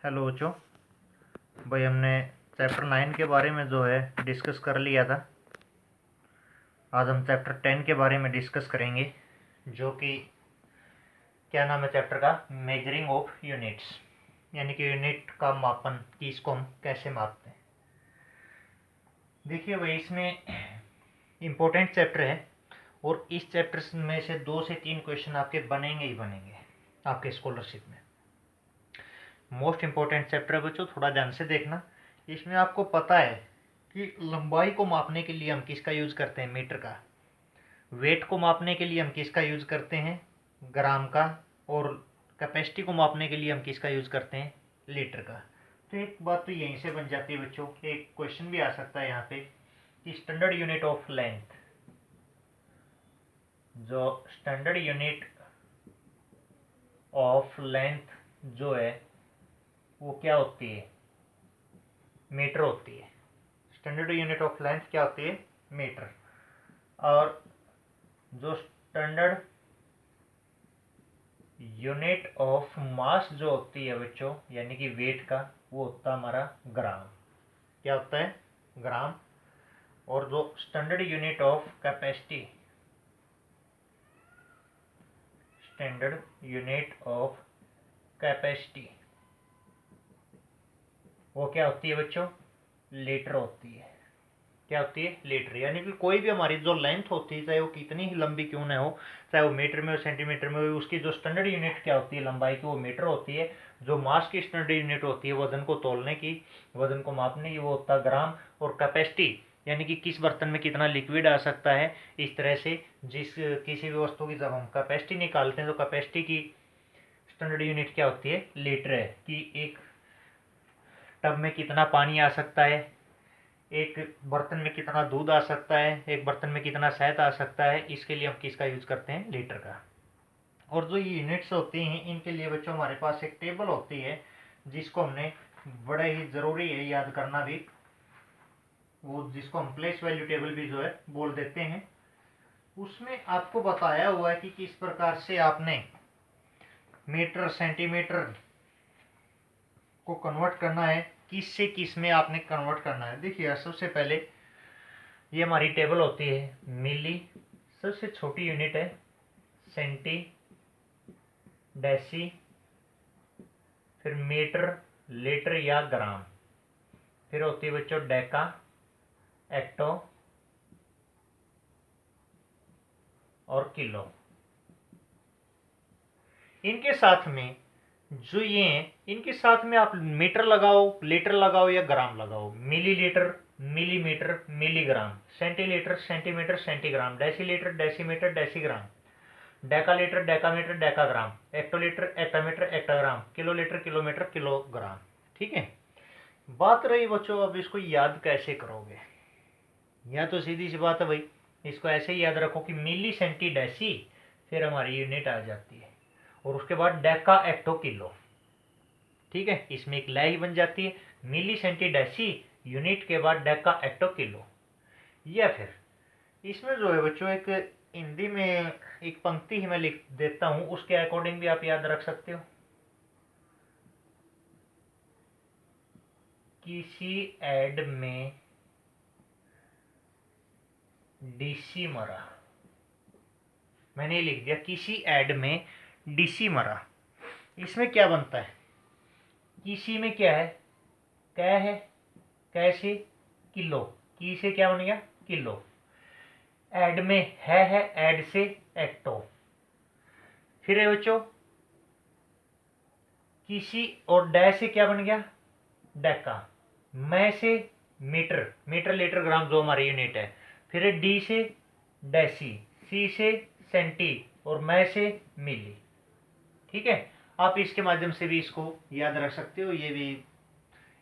Hello बच्चों। भाई हमने चैप्टर 9 के बारे में जो है डिस्कस कर लिया था। आज हम चैप्टर 10 के बारे में डिस्कस करेंगे, जो कि क्या नाम है चैप्टर का, मेजरिंग ऑफ यूनिट्स, यानी कि यूनिट का मापन कि इसको हम कैसे मापते हैं। देखिए भाई, इसमें इम्पोर्टेंट चैप्टर है और इस चैप्टर में से 2 से 3 क्वेश्चन आपके बनेंगे ही बनेंगे आपके स्कॉलरशिप में। मोस्ट इम्पोर्टेंट चैप्टर है बच्चों, थोड़ा ध्यान से देखना। इसमें आपको पता है कि लंबाई को मापने के लिए हम किसका यूज़ करते हैं, मीटर का। वेट को मापने के लिए हम किसका यूज़ करते हैं, ग्राम का। और कैपेसिटी को मापने के लिए हम किसका यूज़ करते हैं, लीटर का। तो एक बात तो यहीं से बन जाती है बच्चों, एक क्वेश्चन भी आ सकता है यहाँ पे कि स्टैंडर्ड यूनिट ऑफ लेंथ, जो स्टैंडर्ड यूनिट ऑफ लेंथ जो है वो क्या होती है, मीटर होती है। स्टैंडर्ड यूनिट ऑफ लेंथ क्या होती है, मीटर। और जो स्टैंडर्ड यूनिट ऑफ मास जो होती है बच्चों, यानी कि वेट का, वो होता है हमारा ग्राम। क्या होता है, ग्राम। और जो standard unit of capacity, standard unit of capacity वो क्या होती है बच्चों, लीटर होती है। क्या होती है, लीटर। यानी कि कोई भी हमारी जो लेंथ होती है, चाहे वो कितनी ही लंबी क्यों ना हो, चाहे वो मीटर में हो, सेंटीमीटर में हो, उसकी जो स्टैंडर्ड यूनिट क्या होती है लंबाई की, वो मीटर होती है। जो मास की स्टैंडर्ड यूनिट होती है, वजन को तोलने की, वजन को मापने की, वो होता है ग्राम। और कैपेसिटी यानी कि किस बर्तन में कितना लिक्विड आ सकता है, इस तरह से जिस किसी भी वस्तु की जब हम कैपेसिटी निकालते हैं तो कैपेसिटी की स्टैंडर्ड यूनिट क्या होती है, लीटर है। कि एक टब में कितना पानी आ सकता है, एक बर्तन में कितना दूध आ सकता है, एक बर्तन में कितना शहद आ सकता है, इसके लिए हम किसका यूज करते हैं, लीटर का। और जो ये यूनिट्स होती हैं, इनके लिए बच्चों हमारे पास एक टेबल होती है, जिसको हमने बड़े ही जरूरी है याद करना भी, वो जिसको हम प्लेस वैल्यू टेबल भी जो है बोल देते हैं। उसमें आपको बताया हुआ है कि किस प्रकार से आपने मीटर सेंटीमीटर को कन्वर्ट करना है, किस से किस में आपने कन्वर्ट करना है। देखिए, सबसे पहले ये हमारी टेबल होती है, मिली सबसे छोटी यूनिट है, सेंटी, डेसी, फिर मीटर, लीटर या ग्राम, फिर होती है बच्चों डेका, एक्टो और किलो। इनके साथ में जो ये इनके साथ में आप मीटर लगाओ, लीटर लगाओ या ग्राम लगाओ। Millilitre, millimetre, milligram, centilitre, centimetre, centigram, decilitre, decimetre, decigram, decalitre, decametre, decagram, hectolitre, hectometre, hectogram, kilolitre, kilometre, kilogram. ठीक है। बात रही बच्चों, अब इसको याद कैसे करोगे। या तो सीधी सी बात है भाई, इसको ऐसे ही याद रखो कि मिली सेंटी डेसी, फिर हमारी यूनिट आ जाती है, और उसके बाद डेका एक्टो किलो। ठीक है, इसमें एक लय ही बन जाती है, मिली सेंटी डेसी यूनिट के बाद डेका एक्टो किलो। या फिर इसमें जो है बच्चों, एक हिंदी में एक पंक्ति ही मैं लिख देता हूं, उसके अकॉर्डिंग भी आप याद रख सकते हो। किसी एड में डीसी मरा, मैंने ये लिख दिया, किसी एड में डीसी मरा। इसमें क्या बनता है, किसी में क्या है, कै है, कैसे किलो, की से क्या बन गया, किलो। एड में है एड से एक्टो। फिर है बच्चों किसी, और डै से क्या बन गया, डेका। मैं से मीटर, मीटर लीटर ग्राम जो हमारी यूनिट है। फिर है डी से डेसी, सी से सेंटी, और मैं से मिली। ठीक है, आप इसके माध्यम से भी इसको याद रख सकते हो। ये भी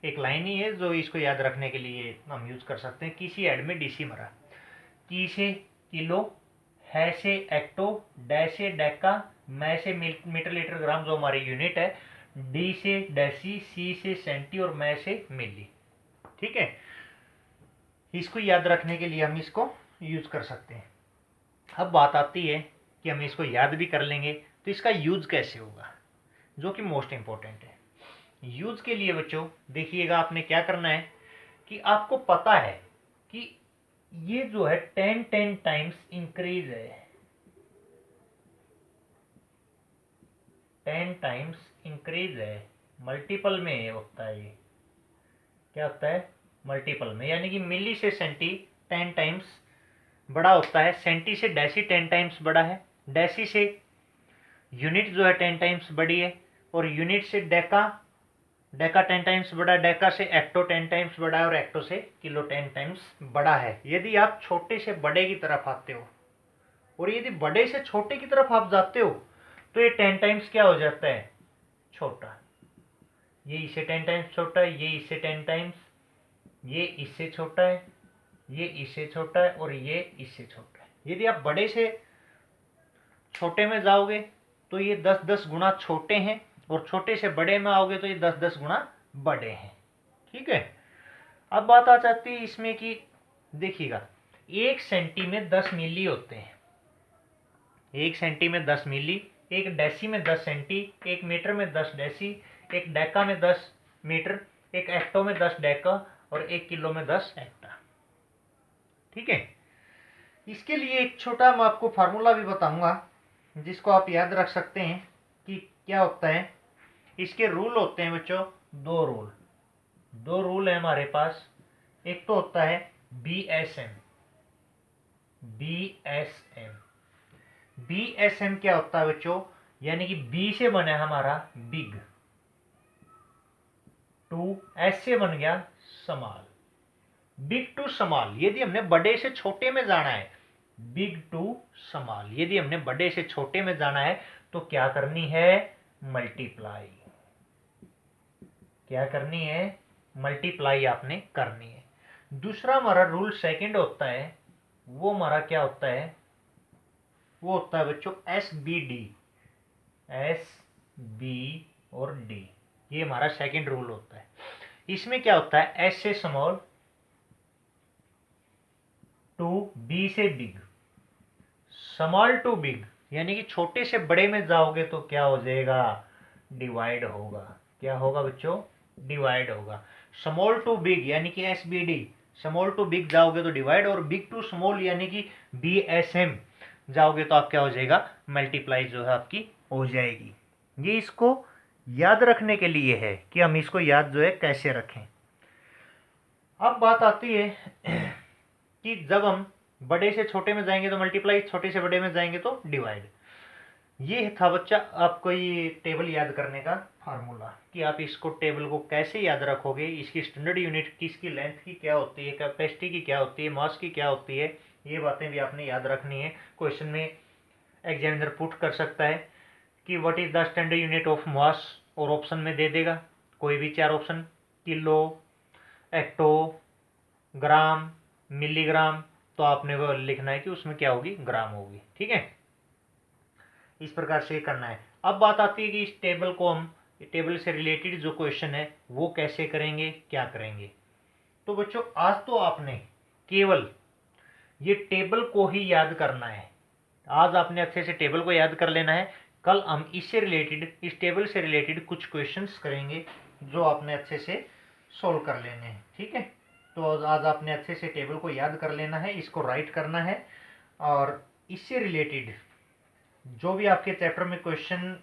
एक लाइन ही है जो इसको याद रखने के लिए हम यूज कर सकते हैं। किसी एड में डीसी मरा, की से किलो, है से एक्टो, डै से डेका, मैं से मीटर लीटर ग्राम जो हमारी यूनिट है, डी से डेसी, सी से सेंटी, और मैं से मिली। ठीक है, इसको याद रखने के लिए हम इसको यूज कर सकते हैं। अब बात आती है कि हम इसको याद भी कर लेंगे तो इसका यूज कैसे होगा, जो कि मोस्ट इंपॉर्टेंट है। यूज के लिए बच्चों देखिएगा आपने क्या करना है कि आपको पता है कि ये जो है 10 टाइम्स इंक्रीज है, 10 टाइम्स इंक्रीज है, मल्टीपल में होता है। ये क्या होता है? मल्टीपल में, यानी कि मिली से सेंटी 10 टाइम्स बड़ा होता है, सेंटी से डेसी 10 टाइम्स बड़ा है, डेसी से यूनिट जो है 10 टाइम्स बड़ी है, और यूनिट से डेका, डेका 10 टाइम्स बड़ा, डेका से एक्टो 10 टाइम्स बड़ा है, और एक्टो से किलो 10 टाइम्स बड़ा है। यदि आप छोटे से बड़े की तरफ आते हो और यदि बड़े से छोटे की तरफ आप जाते हो तो ये 10 टाइम्स क्या हो जाता है? छोटा। ये इससे 10 टाइम्स छोटा है, ये इससे 10 टाइम्स, ये इससे छोटा है, ये इससे छोटा है, और ये इससे छोटा है। यदि आप बड़े से छोटे में जाओगे तो ये 10-10 गुना छोटे हैं, और छोटे से बड़े में आओगे तो ये 10-10 गुना बड़े हैं। ठीक है। अब बात आ जाती है इसमें कि देखिएगा 1 सेंटी में 10 मिली होते हैं, 1 सेंटी में 10 मिली, 1 डेसी में 10 सेंटी, 1 मीटर में 10 डेसी, 1 डेका में 10 मीटर, 1 एक्टो में 10 डेका, और 1 किलो में 10 एक्टा। ठीक है। इसके लिए एक छोटा मैं आपको फार्मूला भी बताऊंगा जिसको आप याद रख सकते हैं कि क्या होता है। इसके रूल होते हैं बच्चों, दो रूल है हमारे पास। एक तो होता है BSM, BSM क्या होता है बच्चों? यानी कि B से बना है हमारा बिग, टू S से बन गया स्मॉल, बिग टू स्मॉल। यदि हमने बड़े से छोटे में जाना है, बिग टू स्मॉल, यदि हमने बड़े से छोटे में जाना है तो क्या करनी है? मल्टीप्लाई। क्या करनी है? मल्टीप्लाई आपने करनी है। दूसरा हमारा रूल सेकंड होता है, वो हमारा क्या होता है? वो होता है बच्चों SBD, SB और D। ये हमारा सेकंड रूल होता है। इसमें क्या होता है? S से स्मॉल टू B से बिग, स्मॉल टू बिग, यानी कि छोटे से बड़े में जाओगे तो क्या हो जाएगा? डिवाइड होगा। क्या होगा बच्चों? डिवाइड होगा। स्मॉल टू बिग यानी कि SBD, स्मॉल टू बिग जाओगे तो डिवाइड, और बिग टू स्मॉल यानी कि BSM जाओगे तो आप क्या हो जाएगा? मल्टीप्लाई जो है आपकी हो जाएगी। ये इसको याद रखने के लिए है कि हम इसको याद जो है कैसे रखें। अब बात आती है कि जब हम बड़े से छोटे में जाएंगे तो मल्टीप्लाई, छोटे से बड़े में जाएंगे तो डिवाइड। ये था बच्चा आपको ये टेबल याद करने का फार्मूला कि आप इसको टेबल को कैसे याद रखोगे, इसकी स्टैंडर्ड यूनिट की, इसकी लेंथ की क्या होती है, कैपेसिटी की क्या होती है, मास की क्या होती है, ये बातें भी आपने याद रखनी है। क्वेश्चन में एग्जामिनर पुट कर सकता है कि what is the standard unit of mass, और ऑप्शन में दे देगा कोई भी 4 ऑप्शन, किलो, एक्टो, ग्राम, मिलीग्राम, तो आपने वो लिखना है कि उसमें क्या होगी? ग्राम होगी। ठीक है। इस प्रकार से करना है। अब बात आती है कि इस टेबल को हम, टेबल से रिलेटेड जो क्वेश्चन है वो कैसे करेंगे, क्या करेंगे। तो बच्चों आज तो आपने केवल ये टेबल को ही याद करना है, आज आपने अच्छे से टेबल को याद कर लेना है। कल हम इससे रिलेटेड, इस टेबल से रिलेटेड कुछ क्वेश्चंस करेंगे जो आपने अच्छे से सोल्व कर लेने हैं। ठीक है। तो आज आपने अच्छे से टेबल को याद कर लेना है, इसको राइट करना है, और इससे रिलेटेड जो भी आपके चैप्टर में क्वेश्चन,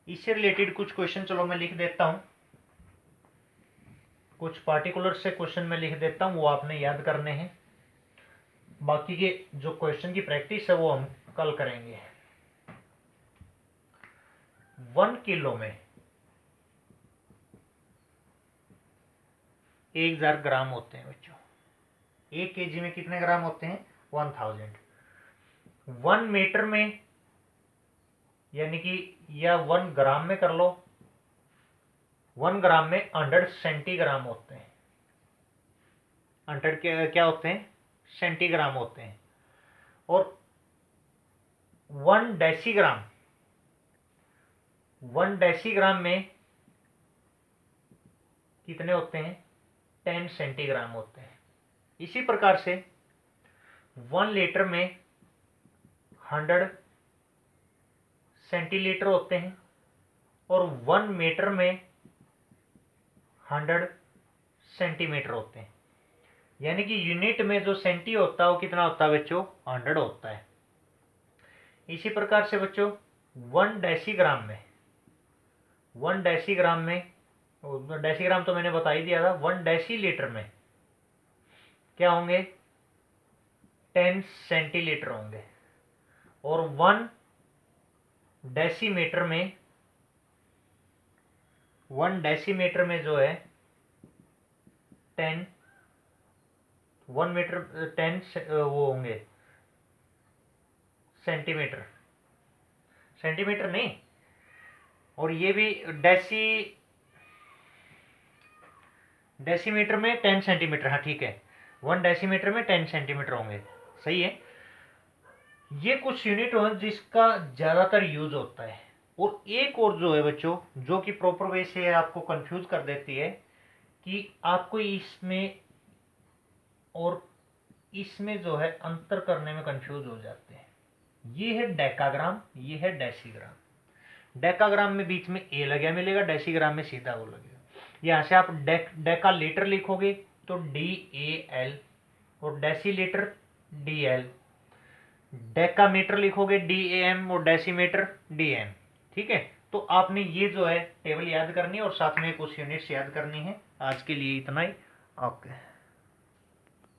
इससे रिलेटेड कुछ क्वेश्चन चलो मैं लिख देता हूं, कुछ पार्टिकुलर से क्वेश्चन मैं लिख देता हूं, वो आपने याद करने हैं। बाकी के जो क्वेश्चन की प्रैक्टिस है वो हम कल करेंगे। 1 किलो में 1000 ग्राम होते हैं बच्चों। 1 केजी में कितने ग्राम होते हैं? 1000। 1 मीटर में यानी कि, या 1 ग्राम में कर लो, 1 ग्राम में 100 सेंटीग्राम होते हैं। 100 क्या होते हैं? सेंटीग्राम होते हैं। और 1 डेसीग्राम, 1 डेसीग्राम में कितने होते हैं? 10 सेंटीग्राम होते हैं। इसी प्रकार से 1 लीटर में 100 सेंटीलीटर होते हैं, और 1 मीटर में 100 सेंटीमीटर होते हैं। यानी कि यूनिट में जो सेंटी होता है वो कितना होता है बच्चों, 100 होता है। इसी प्रकार से बच्चों 1 डेसीग्राम में, 1 डेसीग्राम में, डेसीग्राम तो मैंने बता ही दिया था, 1 डेसीलीटर में क्या होंगे, 10 सेंटीलीटर होंगे। और 1 डेसीमीटर में, 1 डेसीमीटर में जो है 10, 1 मीटर 10 वो होंगे सेंटीमीटर, सेंटीमीटर नहीं, और ये भी डेसीमीटर में 10 सेंटीमीटर, हाँ ठीक है, 1 डेसीमीटर में 10 सेंटीमीटर होंगे, सही है। ये कुछ यूनिट हो जिसका ज़्यादातर यूज होता है। और एक और जो है बच्चों, जो कि प्रॉपर वे से आपको कंफ्यूज कर देती है कि आपको इसमें और इसमें जो है अंतर करने में कंफ्यूज हो जाते हैं। ये है डेकाग्राम, ये है डेसीग्राम। डेकाग्राम में बीच में ए लगा मिलेगा, डेसीग्राम में सीधा वो लगेगा। यहाँ से आप डेका लीटर लिखोगे तो DAL, और डेसीलीटर DL, डेकामीटर लिखोगे DAM, और डेसीमीटर DM। ठीक है, तो आपने ये जो है टेबल याद करनी है और साथ में कुछ यूनिट्स याद करनी है। आज के लिए इतना ही, ओके।